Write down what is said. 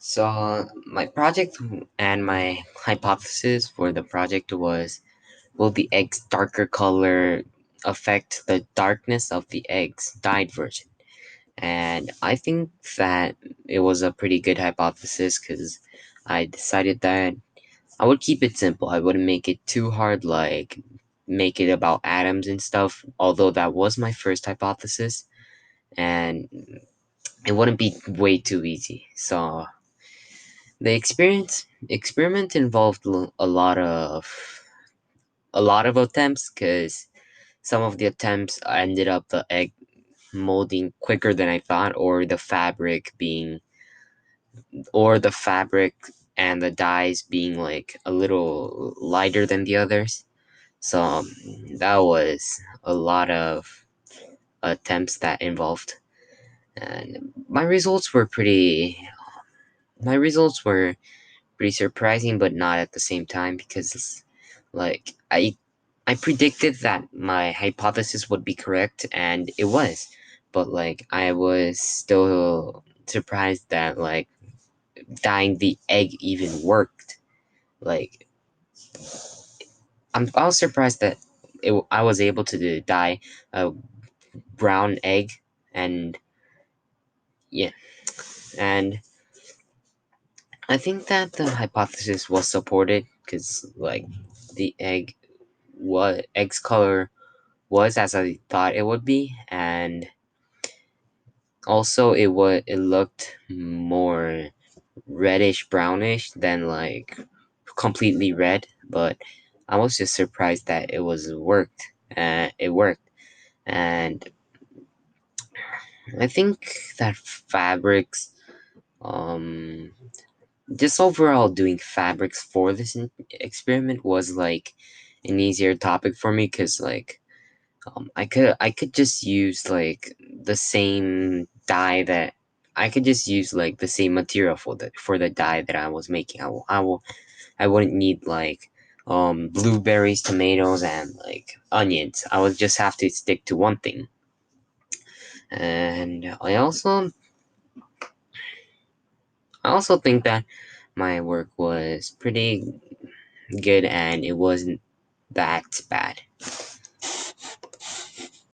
So my project and my hypothesis for the project was, will the egg's darker color affect the darkness of the egg's dyed version? And I think that it was a pretty good hypothesis because I decided that I would keep it simple. I wouldn't make it too hard, like make it about atoms and stuff, although that was my first hypothesis, and it wouldn't be way too easy. So the experiment involved a lot of attempts because some of the attempts ended up the egg molding quicker than I thought, or the fabric and the dyes being like a little lighter than the others. So that was a lot of attempts that involved, and my results were pretty surprising, but not at the same time because, like, I predicted that my hypothesis would be correct, and it was, but like I was still surprised that like dyeing the egg even worked. Like I was surprised that I was able to dye a brown egg, and yeah, and I think that the hypothesis was supported because like the egg's color was as I thought it would be, and also it looked more reddish brownish than like completely red, but I was just surprised that it worked, and I think that fabrics, um, just overall doing fabrics for this experiment was like an easier topic for me because like I could just use like the same dye that I could just use like the same material for the dye that I was making. I wouldn't need like blueberries, tomatoes, and like onions. I would just have to stick to one thing. And I also think that my work was pretty good and it wasn't that bad.